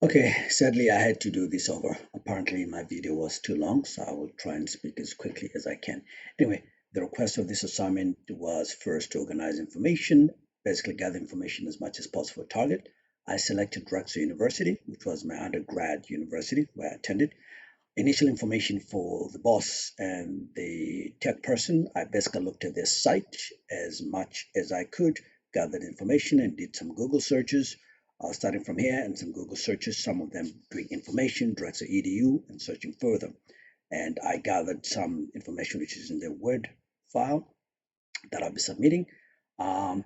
Okay, sadly I had to do this over. Apparently my video was too long, so I will try and speak as quickly as I can. Anyway, the request of this assignment was first to organize information, basically gather information as much as possible for target. I selected Drexel University, which was my undergrad university where I attended. Initial information for the boss and the tech person, I basically looked at their site as much as I could, gathered information and did some Google searches. Starting from here and some Google searches, some of them doing information, Drexel EDU, and searching further. And I gathered some information which is in the Word file that I'll be submitting. Um,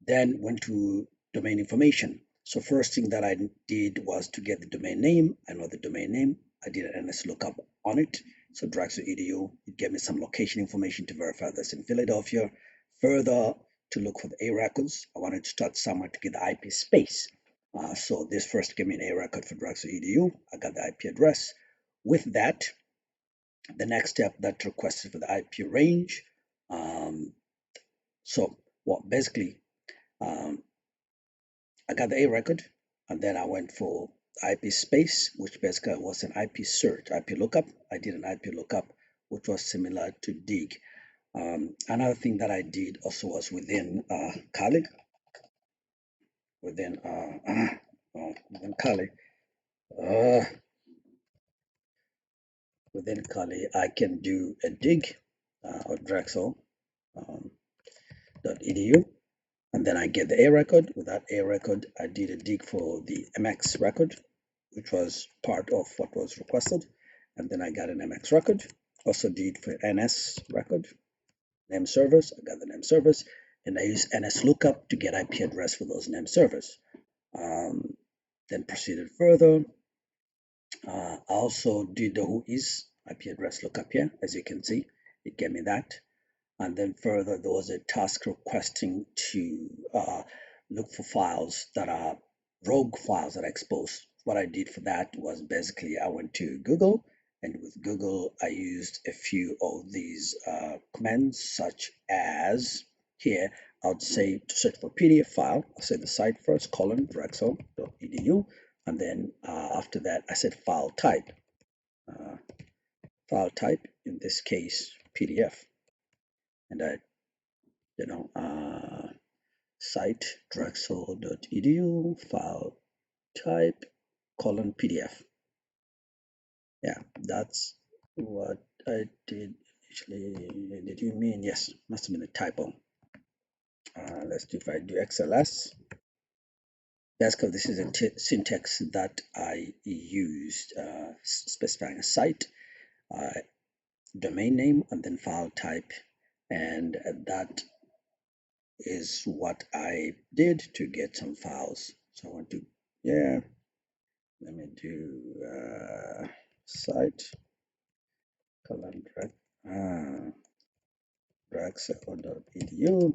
then went to domain information. So first thing that I did was to get the domain name. I know the domain name. I did an NS lookup on it. So Drexel EDU, it gave me some location information to verify that's in Philadelphia. Further, to look for the A records, I wanted to start somewhere to get the IP space. So this first gave me an A record for Drexel EDU. I got the IP address. With that, the next step that requested for the IP range. Um, so, well, basically, um, I got the A record, and then I went for IP space, which basically was an IP search, IP lookup. I did an IP lookup, which was similar to dig. Another thing that I did also was within Kali, within within Kali, uh, within Kali, I can do a dig or Drexel um, .edu. And then I get the A record. With that A record, I did a dig for the MX record, which was part of what was requested. And then I got an MX record. Also did for NS record, name servers. I got the name servers. And I used NS lookup to get IP address for those name servers. Then proceeded further. I also did the who is IP address lookup here. As you can see, it gave me that. And then further, there was a task requesting to look for files that are rogue files that are exposed. What I did for that was basically I went to Google, and with Google, I used a few of these commands, such as here, I would say to search for PDF file, I'll say the site first, drexel.edu, and then after that, I said file type. Uh, File type, in this case, PDF. And I site drexel.edu file type :PDF. Yeah, that's what I did initially. Did you mean? Yes, must have been a typo. Let's see if I do XLS. Basically, this is a syntax that I used specifying a site, domain name, and then file type. And that is what I did to get some files. So I want to, yeah, let me do site colon drexel.edu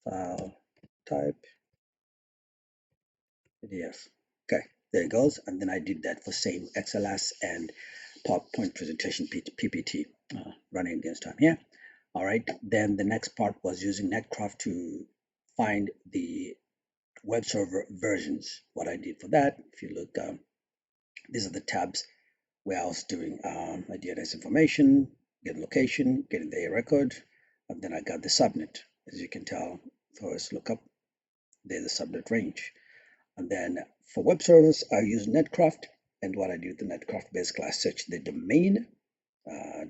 file type PDF. Okay, there it goes. And then I did that for same XLS and PowerPoint presentation PPT running against time here. All right, then the next part was using Netcraft to find the web server versions. What I did for that, if you look, these are the tabs where I was doing my DNS information, getting location, getting the A record, and then I got the subnet. As you can tell, first look up, there's the subnet range. And then for web servers, I use Netcraft. And what I do with the Netcraft, basically, I search the domain,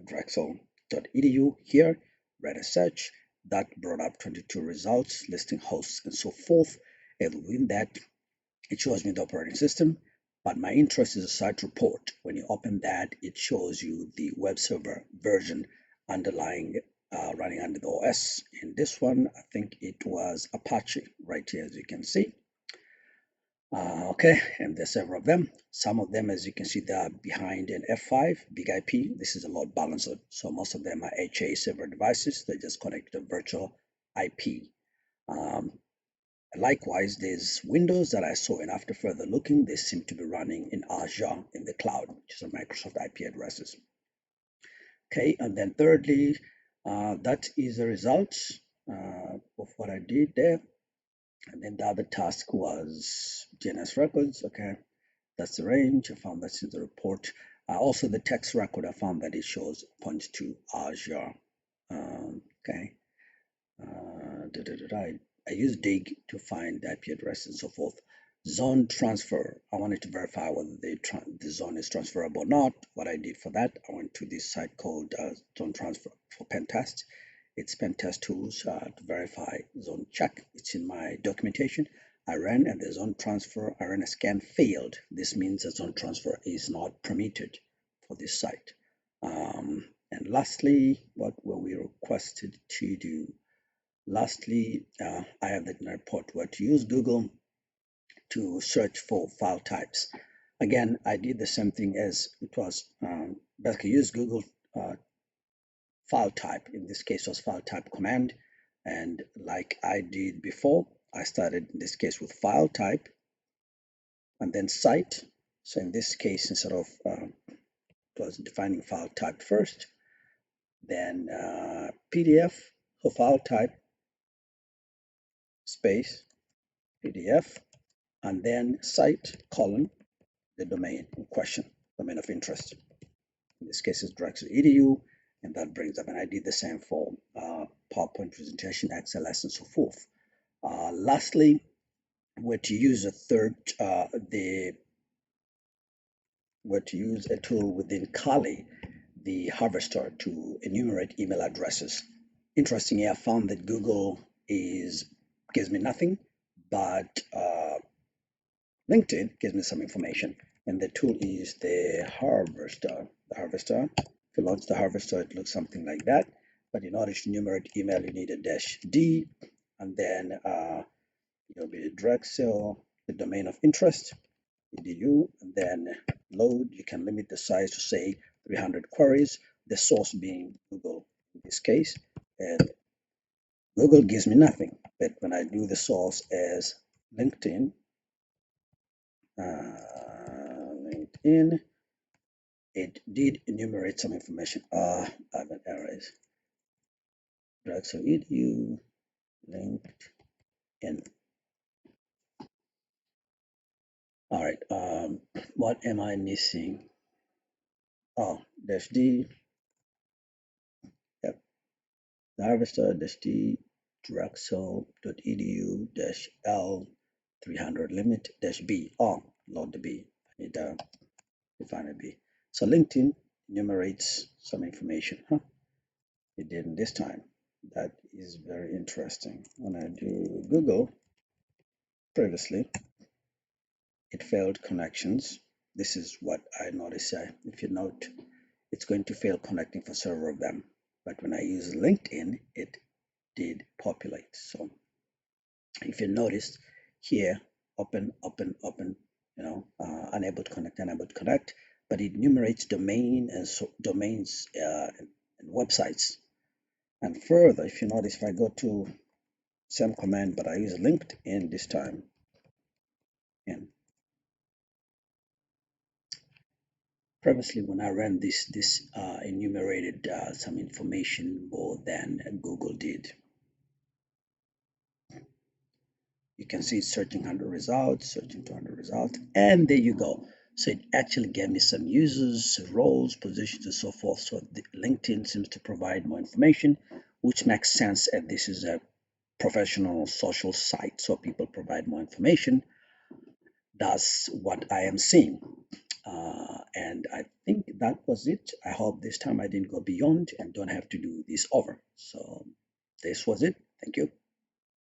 drexel.edu here, ran a search. That brought up 22 results, listing hosts and so forth. And within that, it shows me the operating system, but my interest is a site report. When you open that, it shows you the web server version underlying running under the OS. In this one, I think it was Apache right here, as you can see. Okay, and there's several of them. Some of them, as you can see, they are behind an F5 big IP. This is a load balancer, so most of them are HA server devices. They just connect to the virtual IP. Likewise, there's Windows that I saw, and after further looking, they seem to be running in Azure in the cloud, which is a Microsoft IP addresses. Okay, and then thirdly, that is the results of what I did there. And then the other task was DNS records. Okay, that's the range. I found that's in the report. Also, the text record, I found that it shows points to Azure. Okay. I used dig to find the IP address and so forth. Zone transfer. I wanted to verify whether the zone is transferable or not. What I did for that, I went to this site called Zone Transfer for Pen Test. It's Pen Test Tools to verify zone check. It's in my documentation. I ran and the zone transfer, I ran a scan failed. This means the zone transfer is not permitted for this site. And lastly, what were we requested to do? Lastly, I have that in the report where to use Google to search for file types. Again, I did the same thing as it was basically use Google file type. In this case, was file type command. And like I did before, I started in this case with file type and then site. So in this case, instead of it was defining file type first, then PDF for file type space PDF, and then site colon the domain in question, domain of interest. In this case, it's Drexel.edu, and that brings up, and I did the same for PowerPoint presentation, XLS, and so forth. Lastly, where to use a tool within Kali, the harvester, to enumerate email addresses. Interestingly, I found that Google gives me nothing, but LinkedIn gives me some information, and the tool is the harvester. The harvester. If you launch the harvester, it looks something like that. But in order to enumerate email, you need a -D, and then you'll be Drexel, the domain of interest, edu, and then load. You can limit the size to say 300 queries. The source being Google in this case, and Google gives me nothing. But when I do the source as LinkedIn, LinkedIn, it did enumerate some information. I have an error. Drexel edu LinkedIn. All right. What am I missing? Oh, -D. Yep. The harvester -D Drexel.edu-L 300 limit -B. Oh, load the B. I need to define a B. So LinkedIn enumerates some information. Huh? It didn't this time. That is very interesting. When I do Google, previously, it failed connections. This is what I noticed. If you note, it's going to fail connecting for several of them. But when I use LinkedIn, it did populate. So if you noticed here, open, unable to connect, but it enumerates domain and domains and websites. And further, if you notice, if I go to same command, but I use LinkedIn this time, and previously when I ran this enumerated some information more than Google did. You can see searching under results, searching to under results, and there you go. So it actually gave me some users, roles, positions, and so forth. So LinkedIn seems to provide more information, which makes sense. And this is a professional social site, so people provide more information. That's what I am seeing. And I think that was it. I hope this time I didn't go beyond and don't have to do this over. So this was it. Thank you.